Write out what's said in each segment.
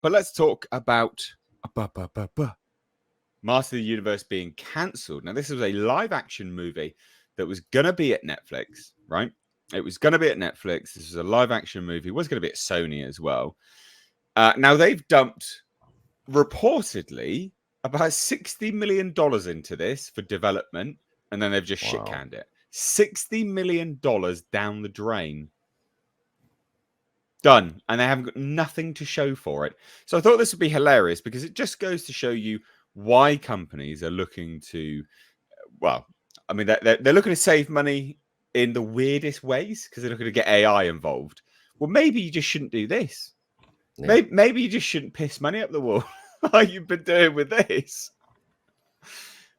But let's talk about Master of the Universe being cancelled. Now, this was a live-action movie that was going to be at Netflix, right? It was going to be at Netflix. This was a live-action movie. It was going to be at Sony as well. Now, they've dumped, reportedly, about $60 million into this for development, and then they've just shit-canned it. $60 million down the drain. Done. And they haven't got nothing to show for it. So I thought this would be hilarious because it just goes to show you why companies are looking to, well, I mean, they're looking to save money in the weirdest ways because they're looking to get AI involved. Well, maybe you just shouldn't do this. Yeah. Maybe you just shouldn't piss money up the wall like you've been doing with this.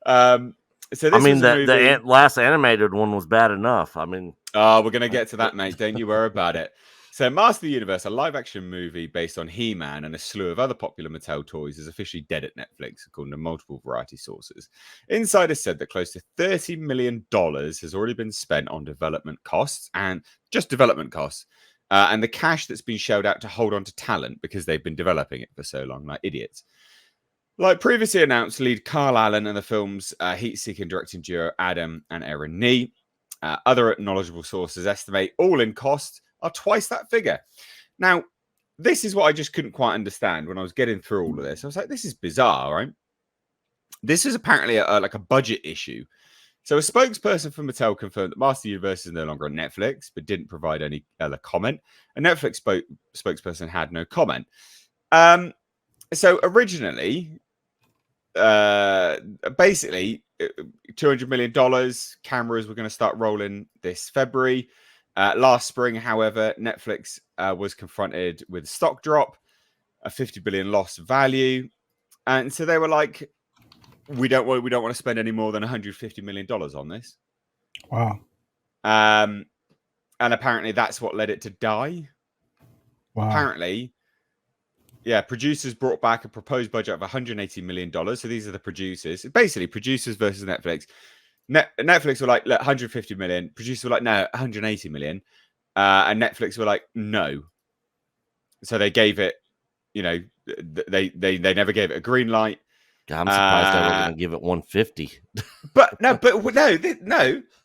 So this the last animated one was bad enough. I mean, we're going to get to that, mate. Don't you worry about it. So Master of the Universe, a live-action movie based on He-Man and a slew of other popular Mattel toys, is officially dead at Netflix, according to multiple variety sources. Insiders said that close to $30 million has already been spent on development costs, and just development costs, and the cash that's been shelled out to hold on to talent because they've been developing it for so long, like idiots. Like previously announced, lead Carl Allen and the film's heat-seeking directing duo Adam and Erin Nee. Other knowledgeable sources estimate all-in cost are twice that figure. Now, this is what I just couldn't quite understand when I was getting through all of this. I was like, this is bizarre, right? This is apparently like a budget issue. So a spokesperson from Mattel confirmed that Master of the Universe is no longer on Netflix, but didn't provide any other comment. A Netflix spokesperson had no comment. So originally, basically, $200 million, cameras were going to start rolling this February. Last spring, however, Netflix was confronted with a stock drop, a $50 billion loss of value, and so they were like, "We don't want to spend any more than $150 million on this." Wow. And apparently, that's what led it to die. Wow. Apparently, yeah, producers brought back a proposed budget of $180 million. So these are the producers, basically producers versus Netflix. Netflix were like, look, 150 million. Producers were like, no, 180 million. And Netflix were like, no. So they gave it, they never gave it a green light. God, I'm surprised they were going to give it 150. But no,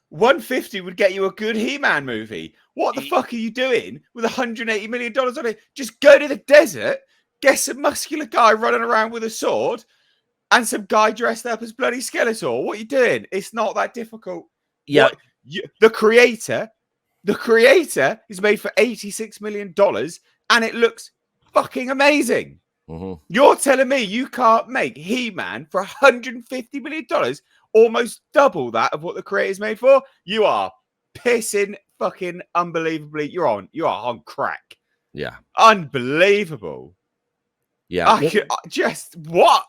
150 would get you a good He-Man movie. What the fuck are you doing with $180 million on it? Just go to the desert, get some muscular guy running around with a sword, and some guy dressed up as bloody Skeletor. What are you doing? It's not that difficult. Yeah. The creator is made for $86 million, and it looks fucking amazing. Mm-hmm. You're telling me you can't make He-Man for $150 million, almost double that of what the creator's made for? You are pissing fucking unbelievably. You are on crack. Yeah. Unbelievable. Yeah. Just what?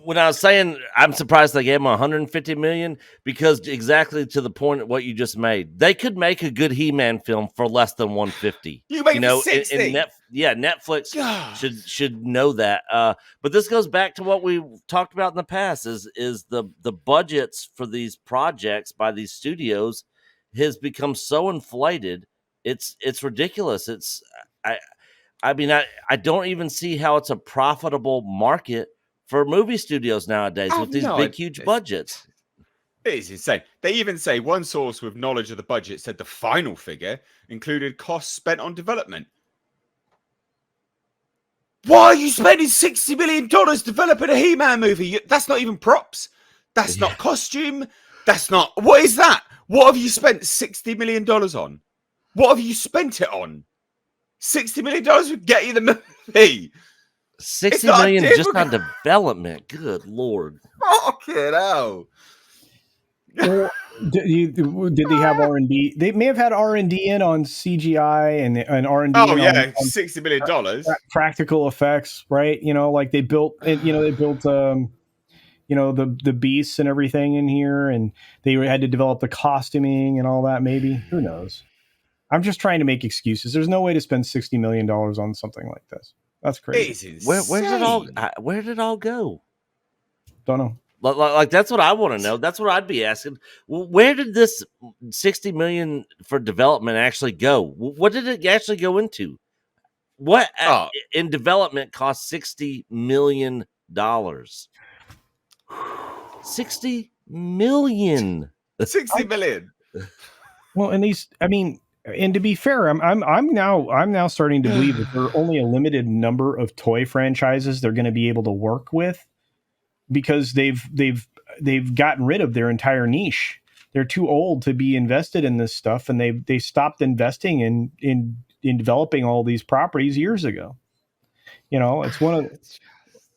When I was saying I'm surprised they gave him 150 million, because exactly to the point of what you just made, they could make a good He-Man film for less than 150. You make it 60. Netflix should know that. But this goes back to what we talked about in the past: is the budgets for these projects by these studios has become so inflated. It's ridiculous. I mean I don't even see how it's a profitable market for movie studios nowadays with these big, huge budgets. It is insane. They even say one source with knowledge of the budget said the final figure included costs spent on development. Why are you spending $60 million developing a He-Man movie? That's not even props. That's not costume. That's not... What is that? What have you spent $60 million on? What have you spent it on? $60 million would get you the movie. 60 million just on development. Good Lord. Fucking hell. Well, did they have R&D? They may have had R&D in on CGI and R&D. Oh yeah, $60 million. Practical effects, right? Like they built the beasts and everything in here, and they had to develop the costuming and all that. Maybe, who knows? I'm just trying to make excuses. There's no way to spend $60 million on something like this. That's crazy. Where did it all go? Don't know. Like that's what I want to know. That's what I'd be asking. Where did this $60 million for development actually go? What did it actually go into? What Oh. in development cost $60 million? $60 million. 60 million. Well, and these, I mean, and to be fair, I'm now starting to believe that there are only a limited number of toy franchises they're going to be able to work with, because they've gotten rid of their entire niche. They're too old to be invested in this stuff, and they stopped investing in developing all these properties years ago. You know, it's one of,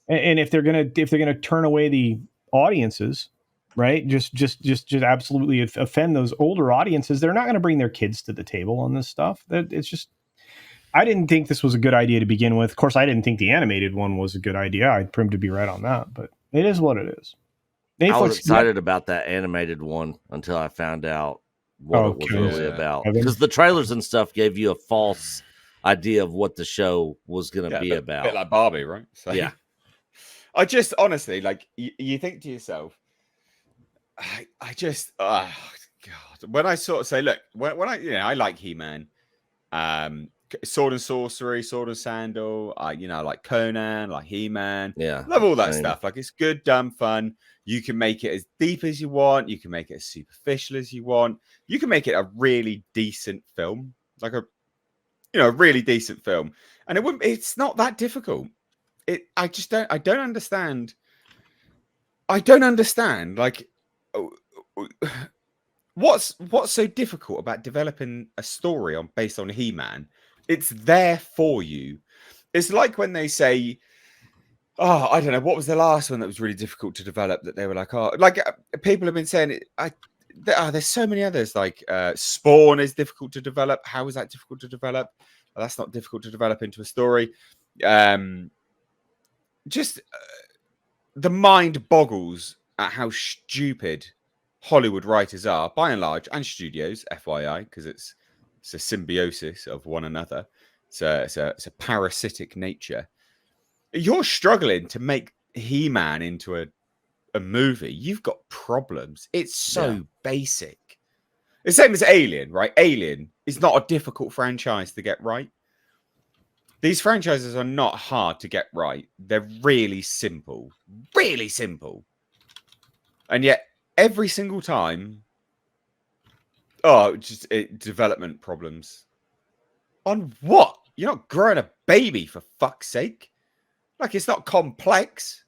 and if they're gonna turn away the audiences, right? Just absolutely offend those older audiences. They're not going to bring their kids to the table on this stuff. It's just, I didn't think this was a good idea to begin with. Of course, I didn't think the animated one was a good idea. I'd prim to be right on that, but it is what it is. I was excited about that animated one until I found out what it was really about. Because the trailers and stuff gave you a false idea of what the show was going to be about. A bit like Barbie, right? So, yeah. I just honestly, like, you think to yourself, I just, oh God, when I sort of say, look, when I, I like He-Man, Sword and Sorcery, Sword and Sandal, I like Conan, like He-Man, love all that stuff. Like, it's good, dumb fun. You can make it as deep as you want. You can make it as superficial as you want. You can make it a really decent film, like a really decent film, and it's not that difficult. I don't understand. I don't understand. Like, what's so difficult about developing a story based on He-Man? It's there for you. It's like when they say, "Oh, I don't know, what was the last one that was really difficult to develop?" That they were like, "Oh, like people have been saying it." There's so many others. Like Spawn is difficult to develop. How is that difficult to develop? Well, that's not difficult to develop into a story. Just the mind boggles at how stupid Hollywood writers are, by and large, and studios, FYI, because it's a symbiosis of one another. It's a parasitic nature. You're struggling to make He-Man into a movie. You've got problems. It's so basic. The same as Alien, right? Alien is not a difficult franchise to get right. These franchises are not hard to get right. They're really simple. Really simple. And yet, every single time, development problems. On what? You're not growing a baby, for fuck's sake. Like, it's not complex.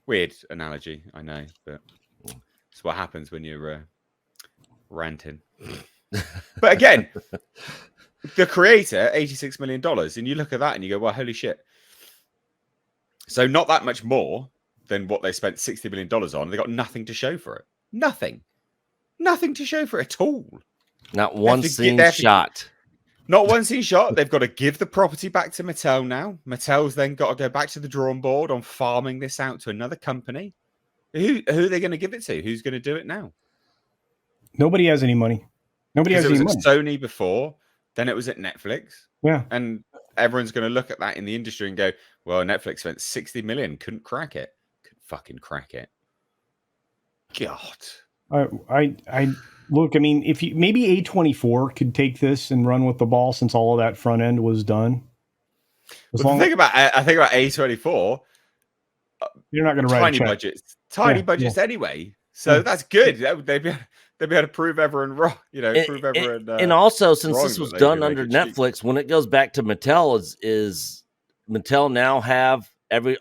Weird analogy, I know, but it's what happens when you're ranting. But again, the creator, $86 million, and you look at that and you go, well, holy shit. So not that much more than what they spent $60 million on. They got nothing to show for it. Nothing to show for it at all. Not one scene shot. Not one scene shot. They've got to give the property back to Mattel now. Mattel's then got to go back to the drawing board on farming this out to another company. Who are they going to give it to? Who's going to do it now? Nobody has any money. Nobody has any money. It was at Sony before, then it was at Netflix. Yeah. And everyone's going to look at that in the industry and go, well, Netflix spent $60 million, couldn't crack it. Couldn't fucking crack it. God. I look, I mean, if you maybe A24 could take this and run with the ball since all of that front end was done. I think about A24. You're not going to write tiny budgets anyway. So that's good. They'd be able to prove everyone wrong. And also, since this was done under Netflix, when it goes back to Mattel, is Mattel now have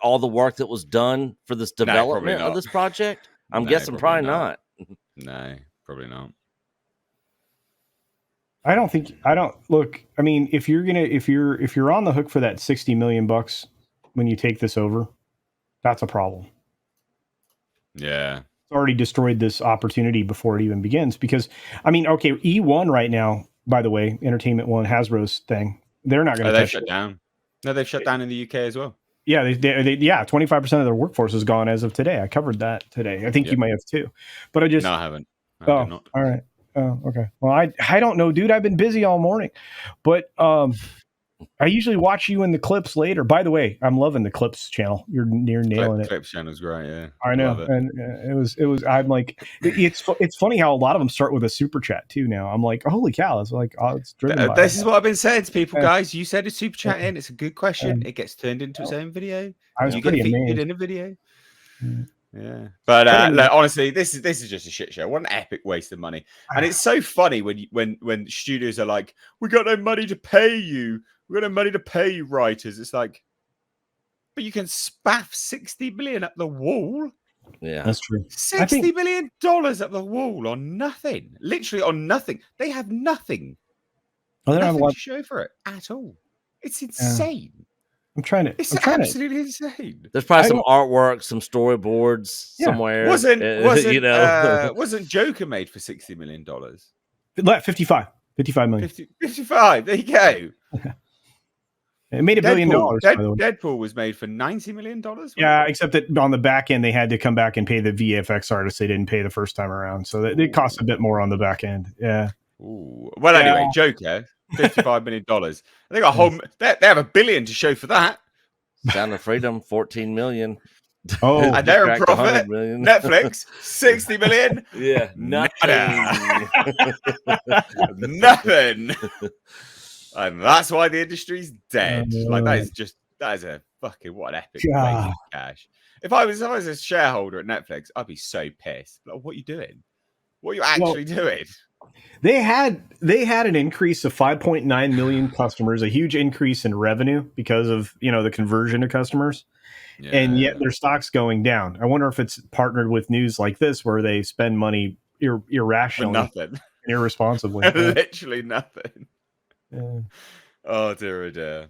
all the work that was done for this development of this project? I'm guessing probably not. No, probably not. Look, I mean, if you're on the hook for that $60 million when you take this over, that's a problem. Yeah. It's already destroyed this opportunity before it even begins, because I mean, okay, E1 right now, by the way, Entertainment One, Hasbro's thing, they're not going to shut down. No, they've shut down in the UK as well. Yeah, they 25% of their workforce is gone as of today. I covered that today. I think you might have too, but I haven't. All right. Oh, okay. Well, I don't know, dude. I've been busy all morning, but I usually watch you in the clips later. By the way, I'm loving the clips channel. You're nailing it. Clips channel's great. Yeah, I know, Love it. and it was. I'm like, it's funny how a lot of them start with a super chat too. Now I'm like, holy cow! It's like, oh, it's driven by This is what I've been saying to people, Yeah. guys. You said a super chat in. It's a good question. Yeah. It gets turned into its own video. I was You get pretty featured amazed. in a video. Mm. Yeah, but Pretty look, honestly, this is just a shit show. What an epic waste of money! And it's so funny when studios are like, "We got no money to pay you. We got no money to pay you, writers." It's like, but you can spaff $60 million up the wall. Yeah, That's true. $60 million up the wall on nothing. Literally on nothing. They have nothing. Well, then Nothing to show for it at all. It's insane. I'm trying to. It's I'm trying to. absolutely insane. there's probably I some don't- artwork, some storyboards Yeah. somewhere. Wasn't you know? wasn't Joker made for $60 million? 55 million. 55. There you go. It made $1 billion. By the way. Deadpool was made for $90 million. Yeah, except that on the back end, they had to come back and pay the VFX artists. They didn't pay the first time around, so it cost a bit more on the back end. Yeah. Ooh. Well, anyway, Joker, $55 million. They got a whole. They have $1 billion to show for that. Sound of Freedom, 14 million. Oh, And they're in Cracked 100 profit. million. Netflix, $60 million. Yeah, nothing. Nothing. And that's why the industry's dead. Like that is a fucking what an epic waste God. of cash. If I was a shareholder at Netflix, I'd be so pissed. Like, what are you doing? What are you actually doing? They had an increase of 5.9 million customers, a huge increase in revenue because of the conversion of customers, and yet their stock's going down. I wonder if it's partnered with news like this where they spend money for irrationally, nothing. and irresponsibly. Literally nothing. Yeah. Oh dear, oh dear.